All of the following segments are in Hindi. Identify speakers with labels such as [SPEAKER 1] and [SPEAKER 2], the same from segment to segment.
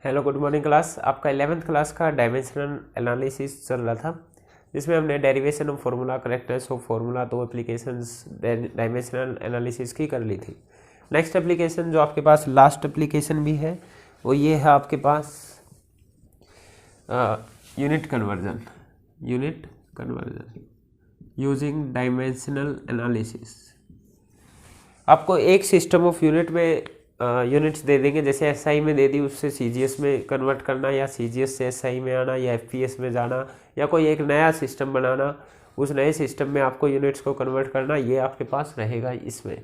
[SPEAKER 1] Hello good morning class. आपका 11th क्लास का डायमेंशनल एनालिसिस चल रहा था, जिसमें हमने derivation of formula, correctness of formula, दो एप्लीकेशंस डायमेंशनल एनालिसिस की कर ली थी। नेक्स्ट एप्लीकेशन जो आपके पास लास्ट एप्लीकेशन भी है वो ये है आपके पास unit conversion using dimensional analysis. आपको एक सिस्टम ऑफ यूनिट में यूनिट्स दे देंगे, जैसे एसआई में दे दी उससे सीजीएस में कन्वर्ट करना, या सीजीएस से एसआई में आना, या एफपीएस में जाना, या कोई एक नया सिस्टम बनाना, उस नए सिस्टम में आपको यूनिट्स को कन्वर्ट करना, ये आपके पास रहेगा इसमें।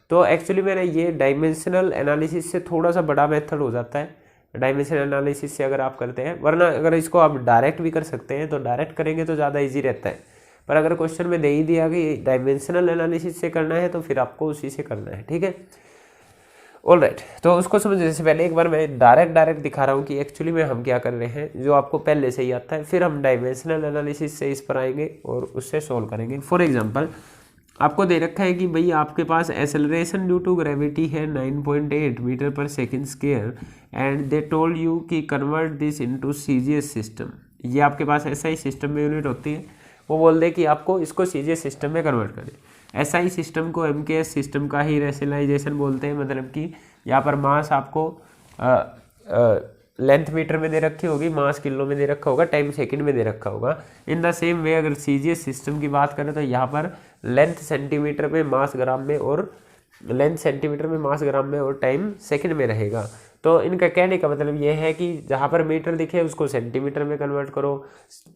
[SPEAKER 1] तो एक्चुअली मैंने ये डायमेंशनल एनालिसिस से थोड़ा सा बड़ा मेथड हो जाता है डायमेंशनल एनालिसिस से अगर आप करते हैं, वरना अगर इसको आप डायरेक्ट भी कर सकते हैं तो डायरेक्ट करेंगे तो ज़्यादा ईजी रहता है। पर अगर क्वेश्चन में दे ही दिया कि डायमेंशनल एनालिसिस से करना है तो फिर आपको उसी से करना है, ठीक है। ऑलराइट, तो उसको समझने से पहले एक बार मैं डायरेक्ट दिखा रहा हूँ कि एक्चुअली में हम क्या कर रहे हैं, जो आपको पहले से ही आता है। फिर हम डायमेंशनल एनालिसिस से इस पर आएंगे और उससे सोल्व करेंगे। फॉर एग्जांपल आपको दे रखा है कि भाई आपके पास एक्सेलरेशन ड्यू टू ग्रेविटी है 9.8 metre per second square and they told you कि convert this into CGS system. ये आपके पास एसआई सिस्टम में यूनिट होती है। वो बोल दे कि आपको इसको सीजीएस सिस्टम में कन्वर्ट करें। एसआई सिस्टम को एमकेएस सिस्टम का ही रेशनलाइजेशन बोलते हैं, मतलब कि यहाँ पर मास आपको लेंथ मीटर में दे रखी होगी, मास किलो में दे रखा होगा, टाइम सेकंड में दे रखा होगा। इन द सेम वे अगर सीजीएस सिस्टम की बात करें तो यहाँ पर लेंथ सेंटीमीटर में, मास ग्राम में, और लेंथ सेंटीमीटर में, मास ग्राम में, और टाइम सेकंड में रहेगा। तो इनका कहने का मतलब ये है कि जहाँ पर मीटर दिखे उसको सेंटीमीटर में कन्वर्ट करो,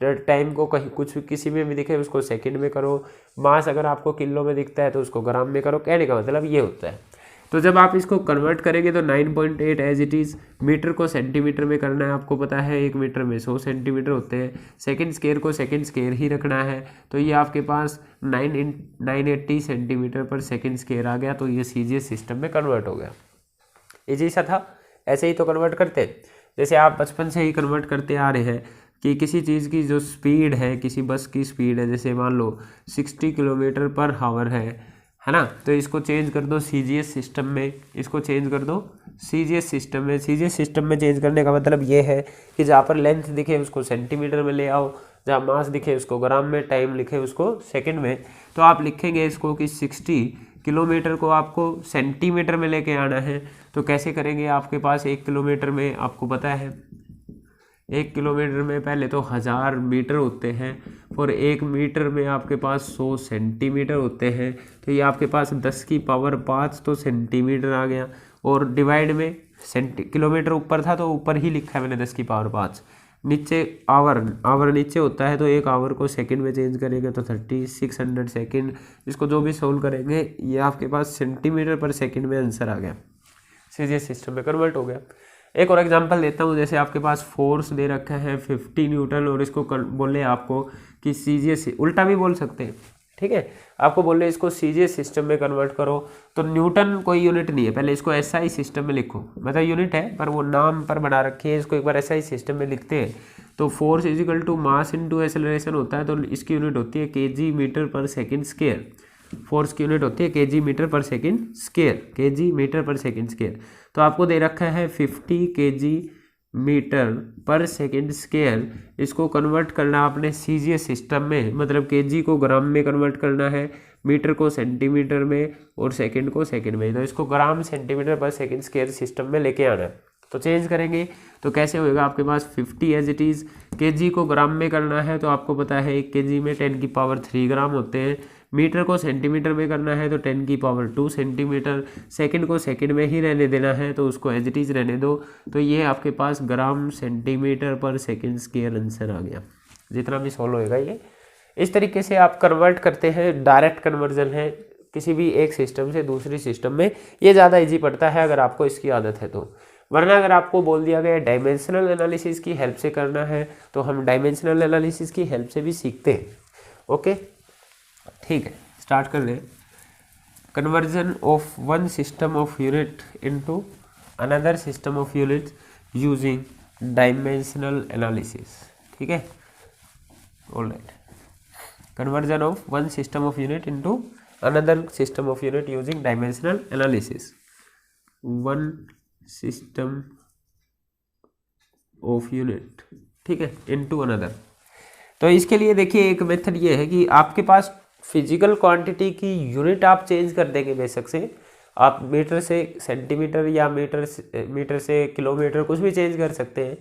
[SPEAKER 1] टाइम को कहीं कुछ किसी में भी दिखे उसको सेकंड में करो, मास अगर आपको किलो में दिखता है तो उसको ग्राम में करो। कहने का मतलब ये होता है। तो जब आप इसको कन्वर्ट करेंगे तो 9.8 एज इट इज़, मीटर को सेंटीमीटर में करना है। आपको पता है एक मीटर में 100 सेंटीमीटर होते हैं। सेकंड स्क्वायर को सेकंड स्क्वायर ही रखना है, तो ये आपके पास 980 सेंटीमीटर पर सेकंड स्क्वायर आ गया। तो ये सीजीएस सिस्टम में कन्वर्ट हो गया। इजी सा था, ऐसे ही तो कन्वर्ट करते हैं। जैसे आप बचपन से ही कन्वर्ट करते आ रहे हैं कि किसी चीज़ की जो स्पीड है, किसी बस की स्पीड है, जैसे मान लो 60 किलोमीटर पर हावर है ना, तो इसको चेंज कर दो सीजीएस सिस्टम में, इसको चेंज कर दो सीजीएस सिस्टम में। सीजीएस सिस्टम में चेंज करने का मतलब ये है कि जहाँ पर लेंथ दिखे उसको सेंटीमीटर में ले आओ, जहाँ मास दिखे उसको ग्राम में, टाइम लिखे उसको सेकंड में। तो आप लिखेंगे इसको कि 60 किलोमीटर को आपको सेंटीमीटर में लेके आना है। तो कैसे करेंगे, आपके पास 1 किलोमीटर में आपको पता है 1 किलोमीटर में पहले तो 1000 मीटर होते हैं, और 1 मीटर में आपके पास 100 सेंटीमीटर होते हैं। तो ये आपके पास 10 की पावर 5 तो सेंटीमीटर आ गया, और डिवाइड में किलोमीटर ऊपर था तो ऊपर ही लिखा है मैंने 10 की पावर 5, नीचे आवर नीचे होता है, तो एक आवर को सेकंड में चेंज करेंगे तो 3600 सेकंड। इसको जो भी सोल्व करेंगे ये आपके पास सेंटीमीटर पर सेकंड में आंसर आ गया, सीजीएस सिस्टम में कन्वर्ट हो गया। एक और एग्जांपल देता हूँ। जैसे आपके पास फोर्स दे रखा है 50 न्यूटन, और इसको बोले आपको कि सीजीएस, उल्टा भी बोल सकते हैं, ठीक है। आपको बोले इसको सीजीएस सिस्टम में कन्वर्ट करो, तो न्यूटन कोई यूनिट नहीं है, पहले इसको एसआई सिस्टम में लिखो। मतलब यूनिट है पर वो नाम पर बना रखी है, इसको एक बार एसआई सिस्टम में लिखते हैं। तो force equal to mass into acceleration होता है, तो इसकी यूनिट होती है KG metre per second square. Force की यूनिट होती है KG metre per second square, KG metre per second square. तो आपको दे रखा है 50 KG metre per second square. इसको कन्वर्ट करना आपने सीजीएस सिस्टम में, मतलब केजी को ग्राम में कन्वर्ट करना है, मीटर को सेंटीमीटर में, और सेकंड को सेकंड में। तो इसको ग्राम सेंटीमीटर पर सेकंड स्क्वायर सिस्टम में लेके आना है। तो चेंज करेंगे तो कैसे होएगा, आपके पास 50 एज इट इज़, केजी को ग्राम में करना है तो आपको पता है 1 केजी में 10 की पावर 3 ग्राम होते हैं। मीटर को सेंटीमीटर में करना है तो 10 की पावर 2 सेंटीमीटर। सेकंड को सेकंड में ही रहने देना है तो उसको एज इट इज़ रहने दो। तो ये आपके पास ग्राम सेंटीमीटर पर सेकंड स्क्वायर आंसर आ गया। जितना भी सॉल्व होएगा ये इस तरीके से आप कन्वर्ट करते हैं। डायरेक्ट कन्वर्जन है किसी भी एक सिस्टम से दूसरी सिस्टम में, ये ज़्यादा ईजी पड़ता है अगर आपको इसकी आदत है तो। वरना अगर आपको बोल दिया गया डायमेंशनल एनालिसिस की हेल्प से करना है तो हम डायमेंशनल एनालिसिस की हेल्प से भी सीखते हैं। ओके, ठीक है, स्टार्ट कर लें। Conversion of one system of unit into another system of unit using dimensional analysis, ठीक है। Alright, conversion of one system of unit into another system of unit using dimensional analysis. One system of unit, ठीक है, इनटू अनदर। तो इसके लिए देखिए एक मेथड ये है कि आपके पास फिजिकल क्वांटिटी की यूनिट आप चेंज कर देंगे बेशक से, आप मीटर से सेंटीमीटर या मीटर से किलोमीटर कुछ भी चेंज कर सकते हैं,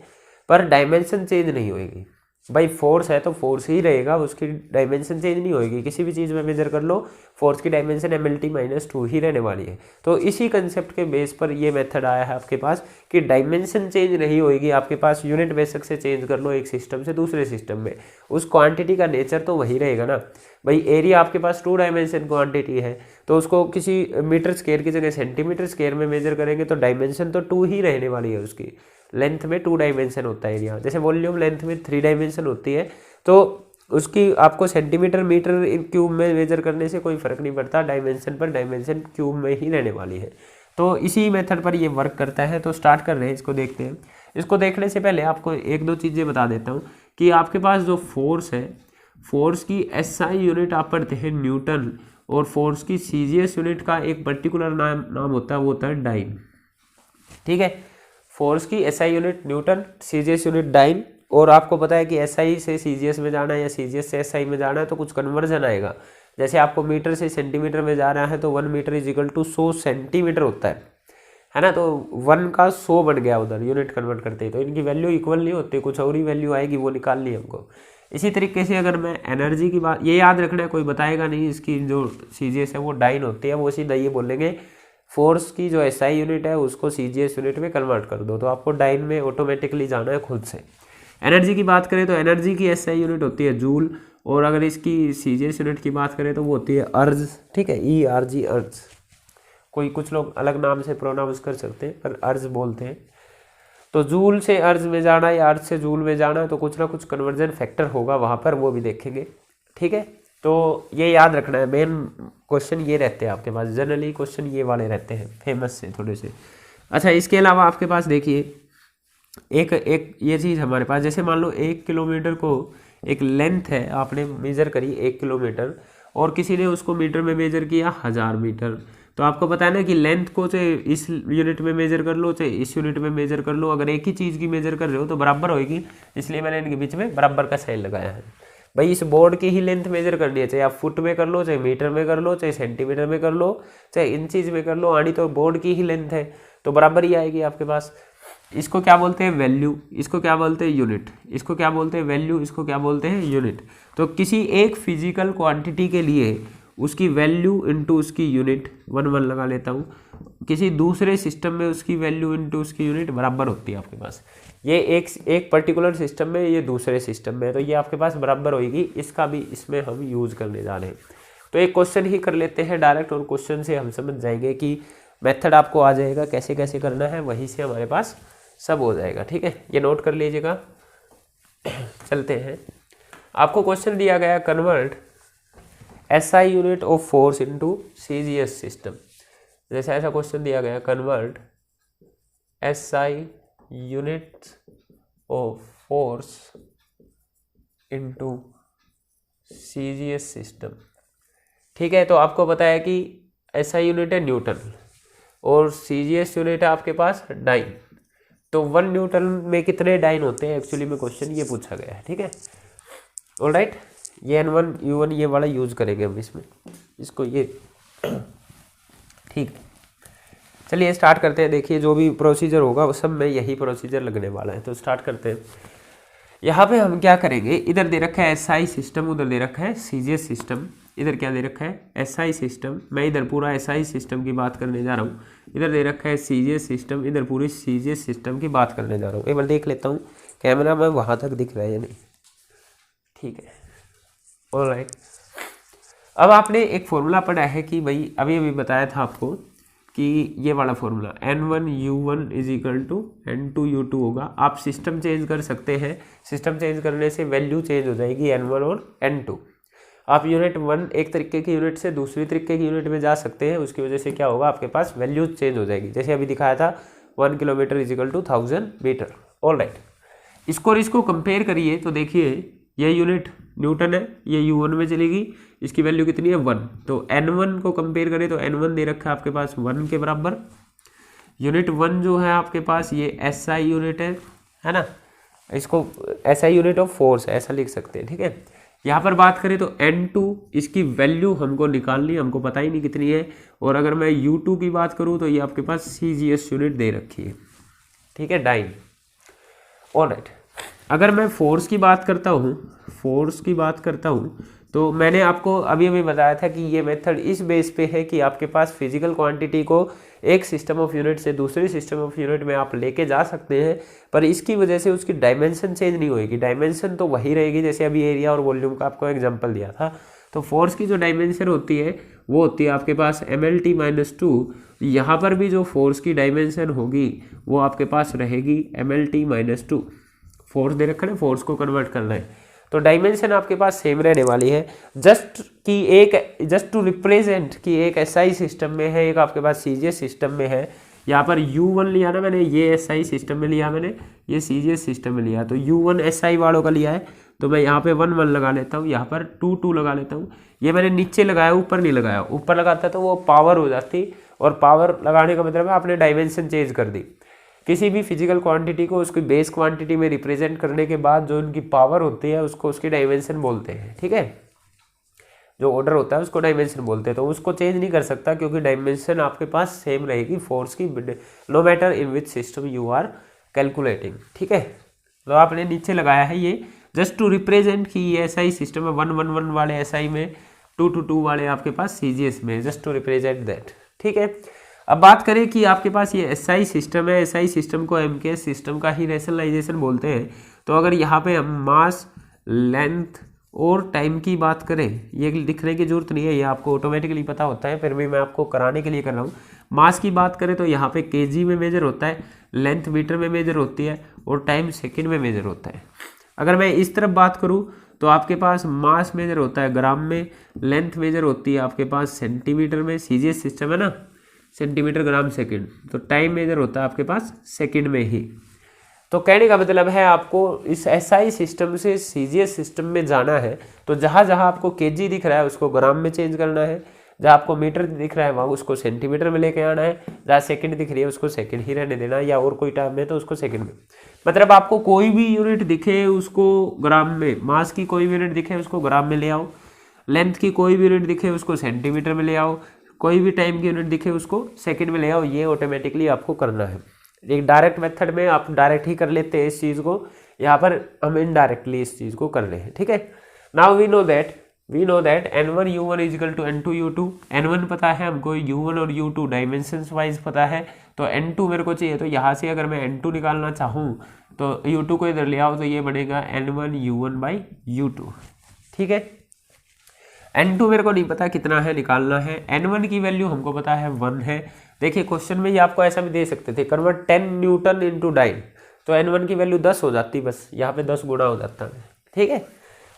[SPEAKER 1] पर डायमेंशन चेंज नहीं होएगी। भाई फोर्स है तो फोर्स ही रहेगा, उसकी डायमेंशन चेंज नहीं होएगी। किसी भी चीज़ में मेजर कर लो, फोर्स की डायमेंशन mlt-2 ही रहने वाली है। तो इसी कंसेप्ट के बेस पर ये मेथड आया है आपके पास कि डायमेंशन चेंज नहीं होएगी, आपके पास यूनिट बेशक से चेंज कर लो एक सिस्टम से दूसरे सिस्टम में, उस क्वांटिटी का नेचर तो वही रहेगा ना। भाई एरिया आपके पास 2 डायमेंशन क्वांटिटी है, तो उसको किसी मीटर स्क्वायर की जगह सेंटीमीटर स्क्वायर में मेजर करेंगे तो डायमेंशन तो 2 ही रहने वाली है। उसकी लेंथ में 2 डायमेंशन होता है एरिया, जैसे वॉल्यूम लेंथ में 3 डायमेंशन होती है, तो उसकी आपको सेंटीमीटर मीटर क्यूब में मेजर करने से कोई फर्क नहीं पड़ता, डायमेंशन पर डायमेंशन क्यूब में ही रहने वाली है। तो इसी मेथड पर ये वर्क करता है। तो स्टार्ट कर रहे हैं, इसको देखते हैं। इसको देखने से पहले आपको एक दो चीज़ें बता देता हूँ कि आपके पास जो फोर्स है, फोर्स की SI यूनिट आप पढ़ते हैं न्यूटन, और फोर्स की CGS यूनिट का एक पर्टिकुलर नाम होता है, वो होता है डाइन, ठीक है। फोर्स की SI unit newton, CGS unit dyne, और आपको पता है कि SI से CGS में जाना है या CGS से SI में जाना है तो कुछ कन्वर्जन आएगा। जैसे आपको मीटर से सेंटीमीटर में जा रहा है तो 1 metre is equal to 100 centimetre होता है ना। तो 1 का 100 बन गया उधर यूनिट कन्वर्ट करते ही, तो इनकी वैल्यू इक्वल नहीं होती, कुछ और ही वैल्यू आएगी, वो निकालनी है हमको। इसी तरीके से अगर मैं एनर्जी की बात, ये याद रखना है, कोई बताएगा नहीं, इसकी जो CGS है वो डाइन होती है, वो सीधा ये बोलेंगे फोर्स की जो SI यूनिट है उसको CGS यूनिट में कन्वर्ट कर दो, तो आपको डाइन में ऑटोमेटिकली जाना है खुद से। एनर्जी की बात करें तो एनर्जी की SI यूनिट होती है जूल, और अगर इसकी CGS यूनिट की बात करें तो वो होती है अर्ज, ठीक है, ERG अर्ज। कुछ लोग अलग नाम से प्रोनाउंस कर सकते हैं पर अर्ज बोलते हैं। तो जूल से अर्ज में जाना या अर्ज से जूल में जाना, तो कुछ ना कुछ कन्वर्जन फैक्टर होगा वहाँ पर, वो भी देखेंगे, ठीक है। तो ये याद रखना है, मेन क्वेश्चन ये रहते हैं आपके पास, जनरली क्वेश्चन ये वाले रहते हैं फेमस से थोड़े से। अच्छा, इसके अलावा आपके पास देखिए एक ये चीज़ हमारे पास, जैसे मान लो 1 किलोमीटर को एक लेंथ है, आपने मेजर करी 1 किलोमीटर, और किसी ने उसको मीटर में मेजर किया 1000 मीटर। तो आपको पता है ना कि लेंथ को चाहे इस यूनिट में मेजर कर लो चाहे इस यूनिट में मेजर कर लो, अगर एक ही चीज़ की मेजर कर रहे हो तो बराबर होगी, इसलिए मैंने इनके बीच में बराबर का साइन लगाया है। भाई इस बोर्ड की ही लेंथ मेजर करनी है, चाहे आप फुट में कर लो, चाहे मीटर में कर लो, चाहे सेंटीमीटर में कर लो, चाहे इंचीज में कर लो, आनी तो बोर्ड की ही लेंथ है, तो बराबर ही आएगी आपके पास। इसको क्या बोलते हैं? वैल्यू। इसको क्या बोलते हैं? यूनिट। इसको क्या बोलते हैं? वैल्यू। इसको क्या बोलते हैं? यूनिट। तो किसी एक फिजिकल क्वांटिटी के लिए उसकी वैल्यू इंटू उसकी यूनिट 1 लगा लेता हूँ, किसी दूसरे सिस्टम में उसकी वैल्यू इंटू उसकी यूनिट बराबर होती है आपके पास। ये एक पर्टिकुलर सिस्टम में, ये दूसरे सिस्टम में, तो ये आपके पास बराबर होगी। इसका भी इसमें हम यूज़ करने जा रहे हैं। तो एक क्वेश्चन ही कर लेते हैं डायरेक्ट, और क्वेश्चन से हम समझ जाएंगे कि मेथड आपको आ जाएगा कैसे कैसे करना है, वहीं से हमारे पास सब हो जाएगा। ठीक है, ये नोट कर लीजिएगा। चलते हैं, आपको क्वेश्चन दिया गया convert SI unit of force into CGS system. जैसे ऐसा क्वेश्चन दिया गया, convert SI unit of force into CGS system. ठीक है, तो आपको पता है कि SI यूनिट है न्यूटन और CGS यूनिट है आपके पास डाइन। तो 1 न्यूटन में कितने डाइन होते हैं, एक्चुअली में क्वेश्चन ये पूछा गया है। ठीक है, ऑलराइट, ये N1 U1 ये वाला यूज़ करेंगे हम इसमें, इसको ये। ठीक, चलिए स्टार्ट करते हैं। देखिए जो भी प्रोसीजर होगा वो सब में यही प्रोसीजर लगने वाला है। तो स्टार्ट करते हैं। यहाँ पे हम क्या करेंगे, इधर दे रखा है SI सिस्टम, उधर दे रखा है CGS सिस्टम। इधर क्या दे रखा है? SI system. मैं इधर पूरा SI सिस्टम की बात करने जा रहा हूँ। इधर दे रखा है CGS सिस्टम, इधर पूरी CGS सिस्टम की बात करने जा रहा हूँ। एक बार देख लेता हूँ कैमरा में वहाँ तक दिख रहा है या नहीं। ठीक है, ऑलराइट। अब आपने एक फॉर्मूला पढ़ा है कि भाई अभी अभी बताया था आपको कि ये वाला formula N1 U1 is equal to N2 U2 होगा। आप सिस्टम चेंज कर सकते हैं, सिस्टम चेंज करने से वैल्यू चेंज हो जाएगी N1 और N2। आप यूनिट 1 एक तरीके की यूनिट से दूसरी तरीके की यूनिट में जा सकते हैं, उसकी वजह से क्या होगा, आपके पास वैल्यू चेंज हो जाएगी। जैसे अभी दिखाया था 1 kilometre is equal to 1000 metre. Alright, इसको और इसको कंपेयर करिए तो देखिए ये यूनिट न्यूटन है, ये U1 में चलेगी, इसकी वैल्यू कितनी है 1। तो N1 को कंपेयर करें तो N1 दे रखा है आपके पास 1 के बराबर। यूनिट 1 जो है आपके पास ये SI यूनिट है ना, इसको ऐसा यूनिट ऑफ फोर्स ऐसा लिख सकते हैं, ठीक है। यहाँ पर बात करें तो N2 इसकी वैल्यू हमको निकालनी है, हमको पता ही नहीं कितनी है। और अगर मैं U2 की बात करूँ तो ये आपके पास CGS यूनिट दे रखी है, ठीक है, डाइन। ऑलराइट, अगर मैं फोर्स की बात करता हूँ तो मैंने आपको अभी अभी बताया था कि ये मेथड इस बेस पे है कि आपके पास फिजिकल क्वांटिटी को एक सिस्टम ऑफ यूनिट से दूसरी सिस्टम ऑफ यूनिट में आप लेके जा सकते हैं, पर इसकी वजह से उसकी डायमेंशन चेंज नहीं होगी। डायमेंशन तो वही रहेगी, जैसे अभी एरिया और वॉल्यूम का आपको एग्जांपल दिया था। तो फोर्स की जो डायमेंशन होती है वो होती है आपके पास MLT-2। यहाँ पर भी जो फोर्स की डायमेंशन होगी वो आपके पास रहेगी MLT-2। फोर्स दे रखा है, फोर्स को कन्वर्ट करना है, तो डायमेंशन आपके पास सेम रहने वाली है। जस्ट टू रिप्रेजेंट कि एक SI सिस्टम में है, एक आपके पास CGS सिस्टम में है। यहाँ पर U1 लिया ना मैंने, ये SI सिस्टम में लिया मैंने, ये CGS सिस्टम में लिया, तो U1 SI वालों का लिया है, तो मैं यहाँ पे 1 1 लगा लेता हूँ, यहाँ पर 2 2 लगा लेता हूँ। ये मैंने नीचे लगाया, ऊपर नहीं लगाया। ऊपर लगाता तो वो पावर हो जाती, और पावर लगाने का मतलब है आपने डायमेंशन चेंज कर दी। किसी भी फिजिकल क्वांटिटी को उसकी बेस क्वांटिटी में रिप्रेजेंट करने के बाद जो उनकी पावर होती है उसको उसकी डायमेंशन बोलते हैं, ठीक है। जो ऑर्डर होता है उसको डायमेंशन बोलते हैं, तो उसको चेंज नहीं कर सकता क्योंकि डायमेंशन आपके पास सेम रहेगी फोर्स की, no matter in which system you are calculating, ठीक है। तो आपने नीचे लगाया है ये जस्ट टू रिप्रेजेंट कि ये SI सिस्टम है, 1 1 1 वाले SI में, 2 2 2 वाले आपके पास CGS में, जस्ट टू रिप्रेजेंट दैट, ठीक है। अब बात करें कि आपके पास ये SI सिस्टम है, SI सिस्टम को MKS सिस्टम का ही रैशनलाइजेशन बोलते हैं। तो अगर यहाँ पे हम मास, लेंथ और टाइम की बात करें, ये लिखने की जरूरत नहीं है, ये आपको ऑटोमेटिकली पता होता है, फिर भी मैं आपको कराने के लिए कर रहा हूँ। मास की बात करें तो यहाँ पे kg में मेजर होता है, लेंथ मीटर में मेजर होती है, और टाइम सेकेंड में मेजर होता है। अगर मैं इस तरफ बात करूँ तो आपके पास मास मेजर होता है ग्राम में, लेंथ मेजर होती है आपके पास सेंटीमीटर में, CGS सिस्टम है ना, सेंटीमीटर ग्राम सेकंड, तो टाइम मेजर होता है आपके पास सेकंड में ही। तो कहने का मतलब है आपको इस SI सिस्टम से CGS सिस्टम में जाना है, तो जहाँ जहाँ आपको kg दिख रहा है उसको ग्राम में चेंज करना है, जहाँ आपको मीटर दिख रहा है वहाँ उसको सेंटीमीटर में लेके आना है, जहाँ सेकंड दिख रही है उसको सेकंड ही रहने देना है, या और कोई टर्म है तो उसको सेकंड में। मतलब आपको कोई भी यूनिट दिखे उसको ग्राम में, मास की कोई भी यूनिट दिखे उसको ग्राम में ले आओ, लेंथ की कोई भी यूनिट दिखे उसको सेंटीमीटर में ले आओ, कोई भी टाइम की यूनिट दिखे उसको सेकंड में ले आओ। ये ऑटोमेटिकली आपको करना है। एक डायरेक्ट मेथड में आप डायरेक्ट ही कर लेते हैं इस चीज़ को, यहाँ पर हम इनडायरेक्टली इस चीज़ को कर रहे हैं, ठीक है। Now we know that N1 U1 is equal to N2 U2। N1 पता है हमको, U1 और U2 डायमेंशंस वाइज पता है, तो N2 मेरे को चाहिए। तो यहाँ से अगर मैं N2 निकालना चाहूँ तो U2 को इधर ले आओ, तो ये बनेगा N1 U1 बाई U2, ठीक है। N2 मेरे को नहीं पता कितना है, निकालना है। N1 की वैल्यू हमको पता है 1 है। देखिए क्वेश्चन में ये आपको ऐसा भी दे सकते थे, कन्वर्ट 10 न्यूटन इंटू डाइन, तो N1 की वैल्यू 10 हो जाती, बस यहाँ पे 10 गुना हो जाता है, ठीक है।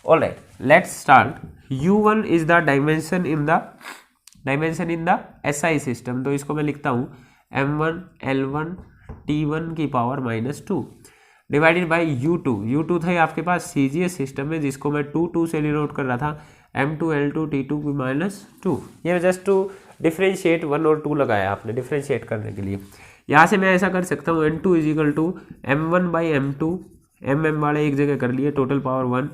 [SPEAKER 1] Alright, let's start. U1 is the dimension in the SI system, तो इसको मैं लिखता हूँ M1 L1 T1 की पावर -2 डिवाइडेड बाई U2 था आपके पास CGS सिस्टम में, जिसको मैं 2 2 से डिनोट कर रहा था, M2 L2 T2 की -2। ये जस्ट टू डिफ्रेंशिएट 1 और 2 लगाया आपने डिफ्रेंशिएट करने के लिए। यहाँ से मैं ऐसा कर सकता हूँ N2 is equal to M1 by M2, M वाले एक जगह कर लिए, total power 1,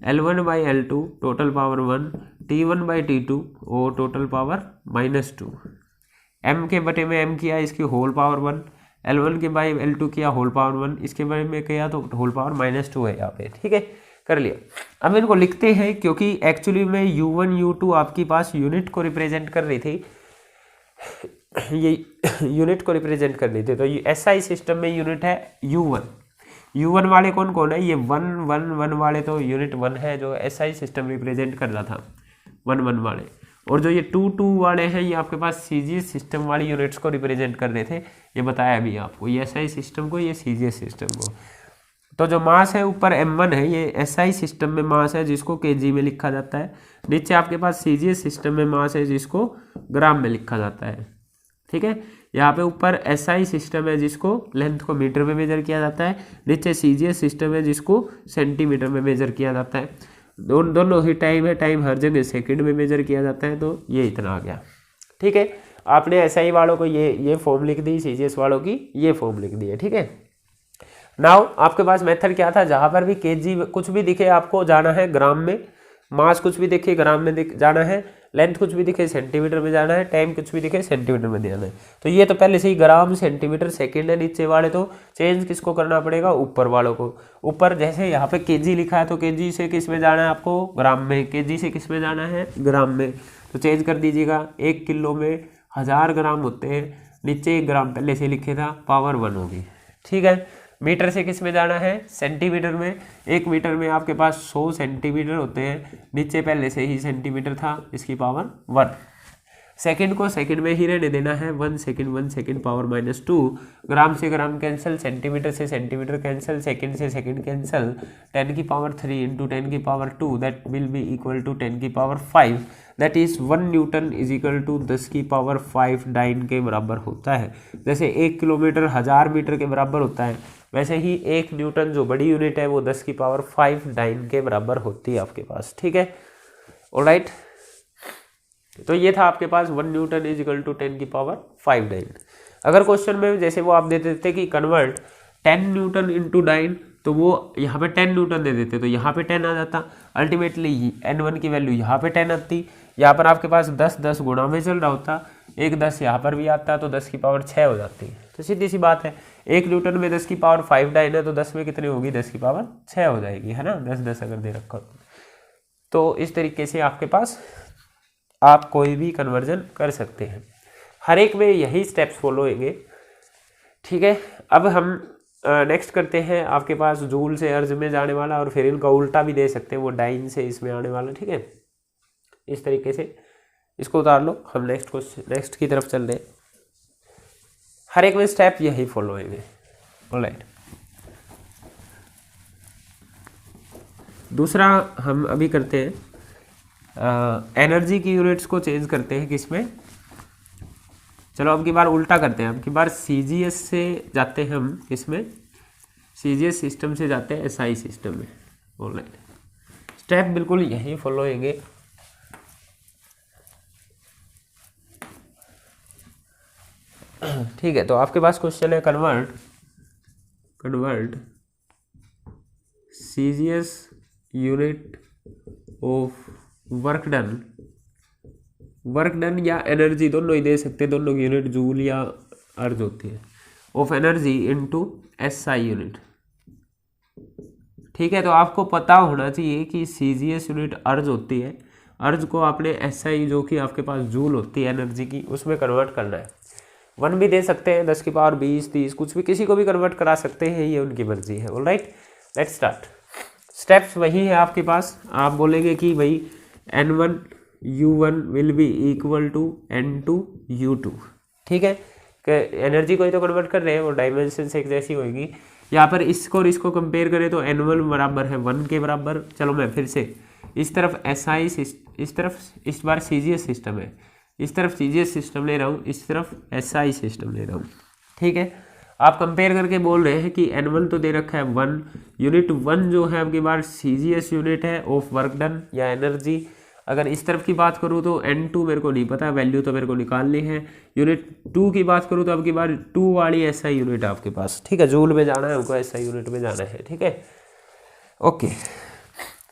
[SPEAKER 1] L1 by L2 total power 1, T1 by T2 और टोटल पावर -2। M के बटे में M किया, इसकी होल पावर 1, L1 के बाई L2 किया होल पावर 1, इसके बारे में किया तो होल पावर -2 है यहाँ पे, ठीक है, कर लिया। अब इनको लिखते हैं, क्योंकि एक्चुअली में U1 U2 आपके पास यूनिट को रिप्रेजेंट कर रही थी, ये यूनिट को रिप्रेजेंट कर रही थी, तो ये SI सिस्टम में यूनिट है U1 वाले कौन कौन है, ये 1 1 1 वाले तो यूनिट 1 है जो SI सिस्टम रिप्रेजेंट कर रहा था, 1 1 वाले, और जो ये 2 2 वाले हैं ये आपके पास CGS सिस्टम वाली यूनिट्स को रिप्रेजेंट कर रहे थे। ये बताया अभी आपको, ये SI सिस्टम को, ये CGS सिस्टम को। तो जो मास है ऊपर M1 है, ये SI सिस्टम में मास है जिसको kg में लिखा जाता है, नीचे आपके पास CGS सिस्टम में मास है जिसको ग्राम में लिखा जाता है, ठीक है। यहाँ पे ऊपर SI सिस्टम है जिसको लेंथ को मीटर में मेजर किया जाता है, नीचे CGS सिस्टम है जिसको सेंटीमीटर में मेजर किया जाता है। दोनों ही टाइम है, टाइम हर जगह सेकंड में मेजर किया जाता है, तो ये इतना आ गया, ठीक है। आपने SI वालों को ये फॉर्म लिख दी, CGS वालों की ये फॉर्म लिख दी है, ठीक है। नाउ आपके पास मेथड क्या था, जहां पर भी केजी कुछ भी दिखे आपको जाना है ग्राम में, मास कुछ भी दिखे ग्राम में जाना है, लेंथ कुछ भी दिखे सेंटीमीटर में जाना है, टाइम कुछ भी दिखे सेंटीमीटर में जाना है। तो ये तो पहले से ही ग्राम सेंटीमीटर सेकंड है नीचे वाले, तो चेंज किसको करना पड़ेगा, ऊपर वालों को। ऊपर जैसे यहाँ पे केजी लिखा है तो केजी से किस में जाना है आपको, ग्राम में, केजी से किस में जाना है, ग्राम में। तो चेंज कर दीजिएगा, 1 किलो में 1000 ग्राम होते हैं, नीचे 1 ग्राम पहले से लिखे था, पावर 1 होगी, ठीक है। मीटर से किस में जाना है, सेंटीमीटर में, 1 मीटर में आपके पास 100 सेंटीमीटर होते हैं, नीचे पहले से ही सेंटीमीटर था, इसकी पावर 1। सेकंड को सेकंड में ही रहने देना है, 1 सेकंड पावर -2। ग्राम से ग्राम कैंसिल, सेंटीमीटर से सेंटीमीटर कैंसिल, सेकंड से सेकंड कैंसिल, 10 की पावर 3 इंटू 10 की power 2 that will be equal to 10 की power 5, that is 1 newton is equal to 10 की पावर 5 डाइन के बराबर होता है। जैसे 1 किलोमीटर 1000 मीटर के बराबर होता है, वैसे ही 1 न्यूटन जो बड़ी यूनिट है वो 10 की पावर 5 डाइन के बराबर होती है आपके पास, ठीक है। ऑलराइट, तो ये था आपके पास 1 न्यूटन इज इक्वल टू 10 की पावर 5 डाइन। अगर क्वेश्चन में जैसे वो आप दे देते कि कन्वर्ट 10 न्यूटन इंटू डाइन, तो वो यहाँ पे 10 न्यूटन दे देते, तो यहाँ पे 10 आ जाता, अल्टीमेटली N1 की वैल्यू यहाँ पे 10 आती, यहाँ पर आपके पास 10 गुणा में चल रहा होता, एक 10 यहाँ पर भी आता, तो 10 की पावर 6 हो जाती। तो सीधी सी बात है, 1 न्यूटन में 10 की पावर 5 डाइन है, तो 10 में कितनी होगी, 10 की पावर 6 हो जाएगी, है ना, 10 अगर दे रखा हो। तो इस तरीके से आपके पास आप कोई भी कन्वर्जन कर सकते हैं, हर एक में यही स्टेप्स फॉलो होंगे, ठीक है। अब हम नेक्स्ट करते हैं आपके पास जूल से अर्ज में जाने वाला, और फिर इनका उल्टा भी दे सकते हैं, वो डाइन से इसमें आने वाला, ठीक है। इस तरीके से इसको उतार लो, हम नेक्स्ट की तरफ चल रहे हैं, हर एक में स्टेप यही फॉलो होंगे। ऑलराइट, दूसरा हम अभी करते हैं एनर्जी की यूनिट्स को चेंज करते हैं किसमें, चलो अब की बार उल्टा करते हैं, अब की बार CGS से जाते हैं हम, किसमें, CGS सिस्टम से जाते हैं SI सिस्टम में। ऑलराइट, स्टेप बिल्कुल यही फॉलो होंगे। ठीक है, तो आपके पास क्वेश्चन है convert CGS unit of work done या एनर्जी, दोनों ही दे सकते हैं, दोनों की यूनिट जूल या अर्ज होती है, of energy into SI unit, ठीक है। तो आपको पता होना चाहिए कि CGS यूनिट अर्ज होती है, अर्ज को आपने SI जो कि आपके पास जूल होती है एनर्जी की, उसमें कन्वर्ट करना है। 1 भी दे सकते हैं, 10 की पावर 20 30 कुछ भी, किसी को भी कन्वर्ट करा सकते हैं, ये उनकी मर्जी है। Alright, let's start. स्टेप्स वही है आपके पास, आप बोलेंगे कि भाई N1 U1 will be equal to N2 U2, ठीक है। एनर्जी को ही तो कन्वर्ट कर रहे हैं, वो डायमेंशन से एक जैसी होगी। यहाँ पर इसको और इसको कंपेयर करें तो N1 बराबर है 1 के बराबर। चलो मैं फिर से इस तरफ SI, इस तरफ इस बार CGS सिस्टम है, इस तरफ CGS सिस्टम ले रहा हूँ, इस तरफ SI सिस्टम ले रहा हूँ, ठीक है। आप कंपेयर करके बोल रहे हैं कि N1 तो दे रखा है 1, यूनिट 1 जो है आपकी बार CGS यूनिट है ऑफ वर्क डन या एनर्जी। अगर इस तरफ की बात करूँ तो N2 मेरे को नहीं पता, वैल्यू तो मेरे को निकालनी है। यूनिट 2 की बात करूँ तो अब की बार 2 वाली SI यूनिट है आपके पास, ठीक है, जूल में जाना है, उनको SI यूनिट में जाना है, ठीक है। ओके,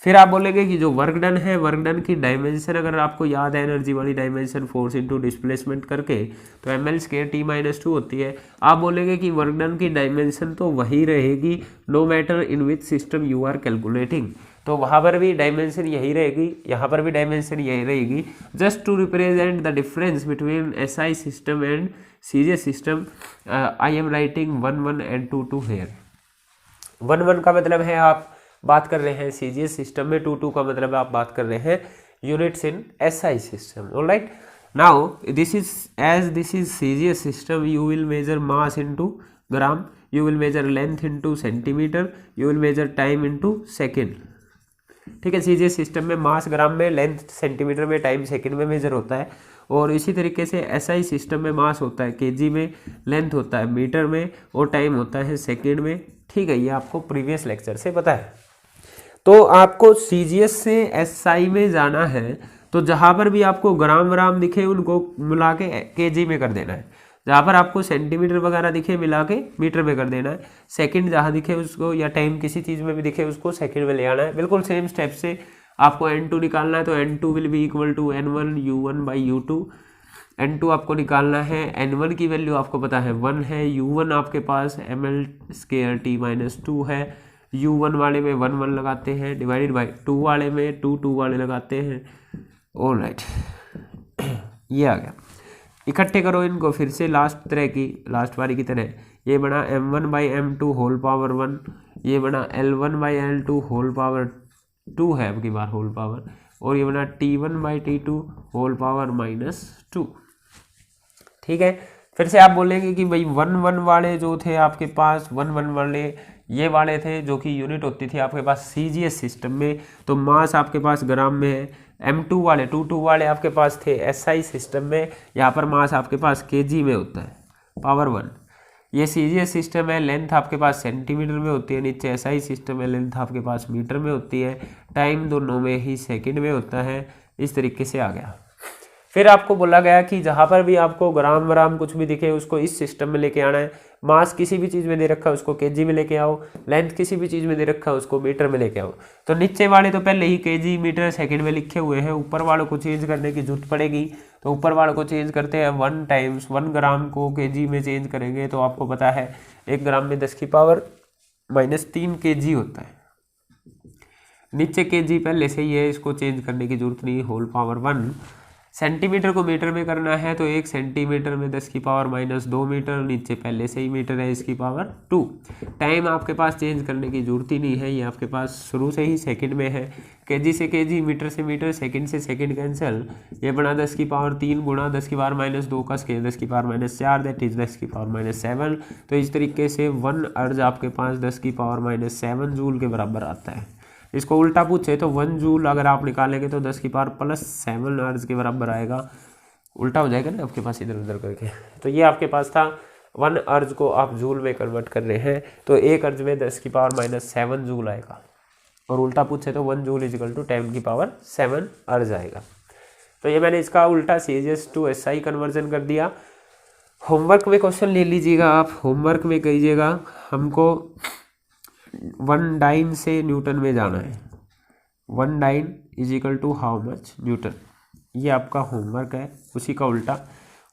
[SPEAKER 1] फिर आप बोलेंगे कि जो वर्क डन है, वर्क डन की डायमेंशन अगर आपको याद है, एनर्जी वाली डायमेंशन फोर्स इंटू डिस्प्लेसमेंट करके, तो ml² T-2 होती है। आप बोलेंगे कि वर्क डन की डायमेंशन तो वही रहेगी no matter in which system you are calculating, तो वहाँ पर भी डायमेंशन यही रहेगी, यहाँ पर भी डायमेंशन यही रहेगी। Just to represent the difference between SI system and CGS system I am writing 1 and 2 here. 1 का मतलब है आप बात कर रहे हैं CGS सिस्टम में, 2 का मतलब आप बात कर रहे हैं units in SI system. Alright, now this is CGS system, you will measure mass into gram, you will measure length into centimetre, you will measure time into second, ठीक है। CGS सिस्टम में मास ग्राम में, लेंथ सेंटीमीटर में, टाइम सेकंड में मेजर होता है। और इसी तरीके से SI सिस्टम में मास होता है kg में, लेंथ होता है मीटर में, और टाइम होता है सेकंड में, ठीक है। ये आपको प्रीवियस लेक्चर से पता है। तो आपको CGS से SI में जाना है, तो जहाँ पर भी आपको ग्राम दिखे उनको मिला के kg में कर देना है। जहाँ पर आपको सेंटीमीटर वगैरह दिखे मिला के मीटर में कर देना है, सेकंड जहाँ दिखे उसको, या टाइम किसी चीज़ में भी दिखे उसको सेकंड में ले आना है। बिल्कुल सेम स्टेप से आपको n2 निकालना है, तो n2 will be equal to n1 u1 by u2। n2 आपको निकालना है, n1 की वैल्यू आपको पता है 1 है, u1 आपके पास ml²t-2 है, u1 वाले में 1 1 लगाते हैं, डिवाइडेड बाई 2 वाले में 2 2 वाले लगाते हैं। ऑलराइट, ये आ गया। इकट्ठे करो इनको फिर से लास्ट वाली की तरह। ये बना m1 by m2 whole power 1, ये बना l1 by l2 whole power 2 है अब की बार होल पावर, और ये बना t1 by t2 whole power -2। ठीक है, फिर से आप बोलेंगे कि भाई 1 1 वाले जो थे आपके पास, 1 1 वाले ये वाले थे जो कि यूनिट होती थी आपके पास CGS सिस्टम में, तो मास आपके पास ग्राम में है। m2 वाले 2 2 वाले आपके पास थे SI सिस्टम में, यहाँ पर मास आपके पास kg में होता है पावर 1। ये CGS सिस्टम है, लेंथ आपके पास सेंटीमीटर में होती है, नीचे SI सिस्टम है, लेंथ आपके पास मीटर में होती है, टाइम दोनों में ही सेकंड में होता है। इस तरीके से आ गया। फिर आपको बोला गया कि जहाँ पर भी आपको ग्राम व्राम कुछ भी दिखे उसको इस सिस्टम में लेके आना है, मास किसी भी चीज़ में दे रखा है उसको केजी में लेके आओ, लेंथ किसी भी चीज़ में दे रखा है उसको मीटर में लेके आओ। तो नीचे वाले तो पहले ही केजी मीटर सेकंड में लिखे हुए हैं, ऊपर वालों को चेंज करने की जरूरत पड़ेगी। तो ऊपर वालों को चेंज करते हैं 1 टाइम्स 1 ग्राम को केजी में चेंज करेंगे, तो आपको पता है 1 ग्राम में 10⁻³ kg होता है। नीचे केजी पहले से ही है, इसको चेंज करने की जरूरत नहीं, होल पावर 1। सेंटीमीटर को मीटर में करना है तो 1 सेंटीमीटर में 10⁻² मीटर, नीचे पहले से ही मीटर है, इसकी पावर 2। टाइम आपके पास चेंज करने की जरूरत ही नहीं है, ये आपके पास शुरू से ही सेकंड में है। केजी से केजी, मीटर से मीटर, सेकंड से सेकंड कैंसिल, ये बना 10⁻³ गुणा 10⁻² का स्केल 10⁻⁴, दैट इज 10⁻⁷। तो इस तरीके से 1 अर्ज आपके पास 10⁻⁷ जूल के बराबर आता है। इसको उल्टा पूछे तो 1 जूल अगर आप निकालेंगे तो 10⁻+7 अर्ज के बराबर आएगा, उल्टा हो जाएगा ना आपके पास इधर उधर करके। तो ये आपके पास था 1 अर्ज को आप जूल में कन्वर्ट कर रहे हैं, तो 1 अर्ज में 10⁻⁷ जूल आएगा, और उल्टा पूछे तो 1 जूल इजिकल टू 10⁻7 अर्ज आएगा। तो ये मैंने इसका उल्टा CGS to SI कन्वर्जन कर दिया। होमवर्क में क्वेश्चन ले लीजिएगा आप, होमवर्क में कहिएगा हमको 1 डाइन से न्यूटन में जाना है, 1 dyne equal to how much newton, ये आपका होमवर्क है। उसी का उल्टा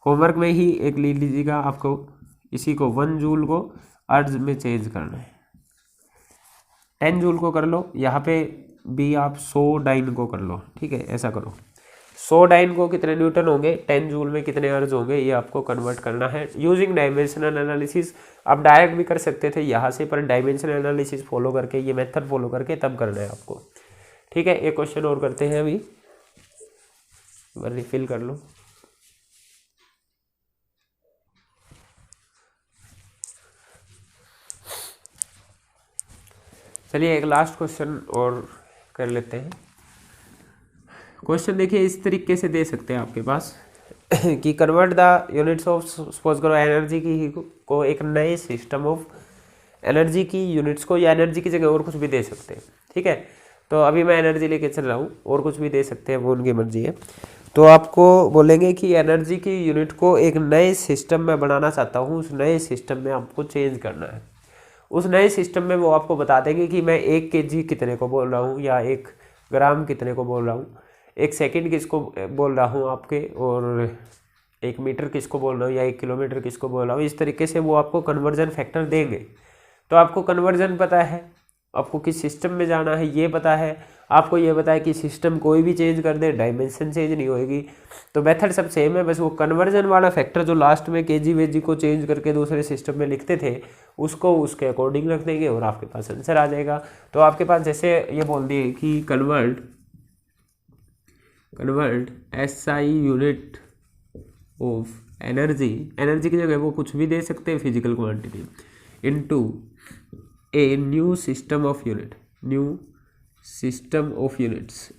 [SPEAKER 1] होमवर्क में ही एक ले लीजिएगा, आपको इसी को 1 जूल को अर्ज में चेंज करना है। 10 जूल को कर लो, यहाँ पे भी आप 100 डाइन को कर लो, ठीक है, ऐसा करो। 100 डाइन को कितने न्यूटन होंगे, 10 जूल में कितने अर्ज होंगे, ये आपको कन्वर्ट करना है यूजिंग डायमेंशनल एनालिसिस। आप डायरेक्ट भी कर सकते थे यहाँ से, पर डायमेंशनल एनालिसिस फॉलो करके, ये मेथड फॉलो करके तब करना है आपको। ठीक है, एक क्वेश्चन और करते हैं अभी, रिफिल कर लो। चलिए एक लास्ट क्वेश्चन और कर लेते हैं। क्वेश्चन देखिए इस तरीके से दे सकते हैं आपके पास कि convert the units of, suppose करो एनर्जी की को एक नए सिस्टम ऑफ एनर्जी की यूनिट्स को, या एनर्जी की जगह और कुछ भी दे सकते हैं। ठीक है, तो अभी मैं एनर्जी लेके चल रहा हूँ, और कुछ भी दे सकते हैं, वो उनकी मर्जी है। तो आपको बोलेंगे कि एनर्जी की यूनिट को एक नए सिस्टम में बनाना चाहता हूँ, उस नए सिस्टम में आपको चेंज करना है। उस नए सिस्टम में वो आपको बता देंगे कि मैं 1 kg कितने को बोल रहा हूँ, या 1 ग्राम कितने को बोल रहा हूँ, 1 सेकंड किसको बोल रहा हूँ आपके, और 1 मीटर किसको बोल रहा हूँ, या 1 किलोमीटर किसको बोल रहा हूँ। इस तरीके से वो आपको कन्वर्जन फैक्टर देंगे। तो आपको कन्वर्जन पता है, आपको किस सिस्टम में जाना है ये पता है, आपको ये पता है कि सिस्टम कोई भी चेंज कर दे डायमेंशन चेंज नहीं होएगी। तो मेथड सब सेम है, बस वो कन्वर्जन वाला फैक्टर जो लास्ट में केजी वेजी को चेंज करके दूसरे सिस्टम में लिखते थे उसको उसके अकॉर्डिंग रख देंगे और आपके पास आंसर आ जाएगा। तो आपके पास जैसे ये बोल दिए कि convert SI unit of energy, energy की जगह वो कुछ भी दे सकते हैं physical quantity, into a new system of unit, new system of units.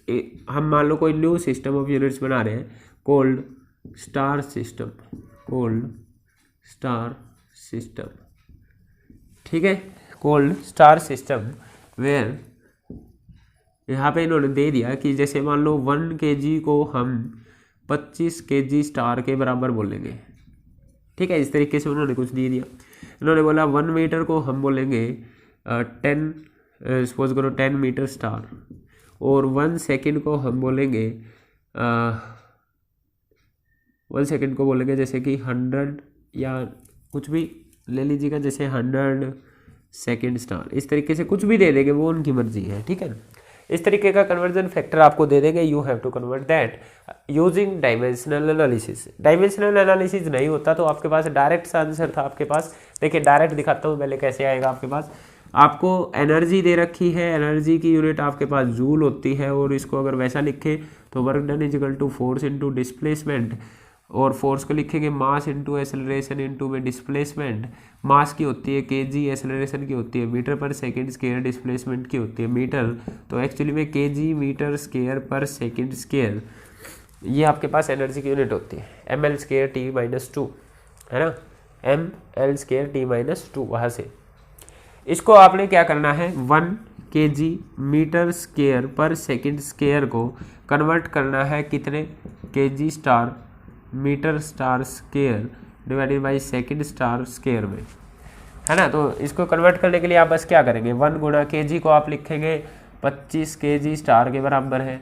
[SPEAKER 1] हम मान लो कोई न्यू सिस्टम ऑफ यूनिट्स बना रहे हैं, cold star system, cold star system. ठीक है, कोल्ड स्टार सिस्टम वेयर, यहाँ पे इन्होंने दे दिया कि जैसे मान लो 1 kg को हम 25 kg स्टार के बराबर बोलेंगे, ठीक है, इस तरीके से उन्होंने कुछ दे दिया। उन्होंने बोला 1 मीटर को हम बोलेंगे 10, सपोज करो 10 मीटर स्टार, और 1 सेकेंड को हम बोलेंगे 1 सेकेंड को बोलेंगे जैसे कि 100 या कुछ भी ले लीजिएगा, जैसे 100 सेकेंड स्टार, इस तरीके से कुछ भी दे देंगे, वो उनकी मर्जी है। ठीक है, इस तरीके का कन्वर्जन फैक्टर आपको दे देंगे। You have to convert that using dimensional analysis. Dimensional analysis नहीं होता तो आपके पास डायरेक्ट सा आंसर था आपके पास। देखिए डायरेक्ट दिखाता हूँ पहले कैसे आएगा आपके पास। आपको एनर्जी दे रखी है, एनर्जी की यूनिट आपके पास जूल होती है, और इसको अगर वैसा लिखे तो work done is equal to force into displacement, और फोर्स को लिखेंगे मास इंटू एक्सेलरेशन इंटू में डिस्प्लेसमेंट। मास की होती है केजी, एक्सेलरेशन की होती है मीटर पर सेकंड स्क्वायर, डिस्प्लेसमेंट की होती है मीटर, तो एक्चुअली में KG metre square per second square, ये आपके पास एनर्जी की यूनिट होती है। ml स्क्वायर टी माइनस 2 है ना, ml स्क्वायर टी माइनस 2। वहाँ से इसको आपने क्या करना है, 1 kg metre square per second square को कन्वर्ट करना है कितने, kg star metre star square divided by second star square में, है ना। तो इसको कन्वर्ट करने के लिए आप बस क्या करेंगे, 1 गुणा kg को आप लिखेंगे 25 kg स्टार के बराबर है।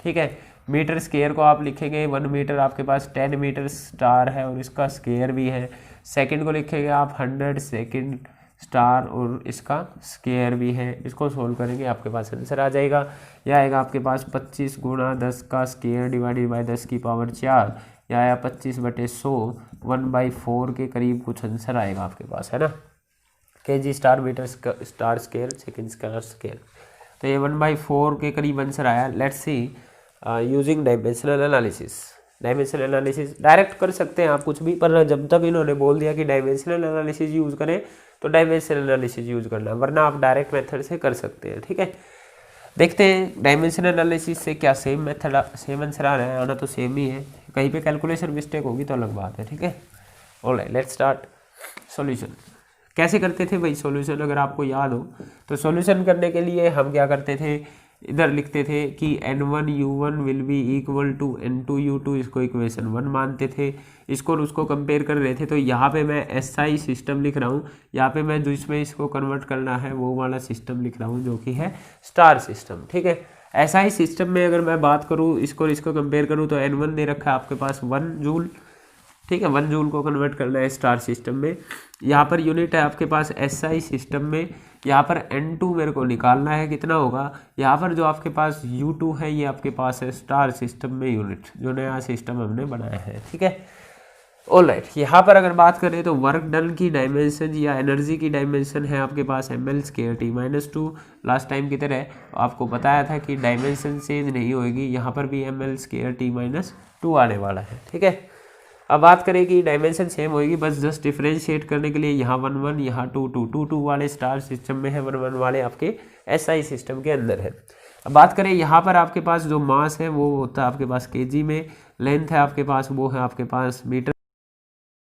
[SPEAKER 1] ठीक है, मीटर स्क्वायर को आप लिखेंगे 1 मीटर आपके पास 10 मीटर स्टार है और इसका स्क्वायर भी है। सेकंड को लिखेंगे आप 100 सेकंड स्टार और इसका स्क्वायर भी है। इसको सोल्व करेंगे आपके पास आंसर आ जाएगा। यह आएगा आपके पास 25 गुणा 10 का स्क्वायर डिवाइडेड बाई 10 की पावर 4, या आया 25/100, 1/4 के करीब कुछ आंसर आएगा आपके पास, है ना। kg star metre star square second star square, तो ये 1/4 के करीब आंसर आया। Let's see using dimensional analysis. Dimensional analysis direct कर सकते हैं आप कुछ भी, पर जब तक इन्होंने बोल दिया कि डायमेंशनल एनालिसिस यूज़ करें तो डायमेंशनल एनालिसिस यूज़ करना, वरना आप डायरेक्ट मेथड से कर सकते हैं। ठीक है, देखते हैं डायमेंशनल एनालिसिस से क्या सेम मेथड सेम आंसर आ रहा है। आना तो सेम ही है, कहीं पे कैलकुलेशन मिस्टेक होगी तो अलग बात है। ठीक है, ऑलराइट, लेट्स स्टार्ट सॉल्यूशन। कैसे करते थे भाई सॉल्यूशन, अगर आपको याद हो तो सॉल्यूशन करने के लिए हम क्या करते थे, इधर लिखते थे कि n1 u1 will be equal to n2 u2, इसको इक्वेशन 1 मानते थे। इसको और उसको कंपेयर कर रहे थे, तो यहाँ पे मैं SI सिस्टम लिख रहा हूँ, यहाँ पे मैं जो इसमें इसको कन्वर्ट करना है वो वाला सिस्टम लिख रहा हूँ जो कि है स्टार सिस्टम। ठीक है, SI सिस्टम में अगर मैं बात करूँ इसको और इसको कंपेयर करूँ तो n1 दे रखा है आपके पास 1 जूल। ठीक है, 1 जूल को कन्वर्ट करना है स्टार सिस्टम में। यहाँ पर यूनिट है आपके पास SI सिस्टम में, यहाँ पर n2 मेरे को निकालना है, कितना होगा, यहाँ पर जो आपके पास u2 है ये आपके पास है स्टार सिस्टम में यूनिट, जो नया सिस्टम हमने बनाया है। ठीक है, ऑलराइट, यहाँ पर अगर बात करें तो वर्क डन की डायमेंशन या एनर्जी की डायमेंशन है आपके पास ml square T minus 2। Last time की तरह आपको बताया था कि डायमेंशन चेंज नहीं होएगी, यहाँ पर भी ml स्क्वायर टी माइनस 2 आने वाला है। ठीक है, अब बात करें कि डायमेंशन सेम होएगी, बस जस्ट डिफरेंशिएट करने के लिए यहाँ 1 1 यहाँ 2 2 2 2 वाले स्टार सिस्टम में है, 1 1 वाले आपके SI सिस्टम के अंदर है। अब बात करें यहाँ पर आपके पास जो मास है वो होता है आपके पास kg में, लेंथ है आपके पास वो है आपके पास मीटर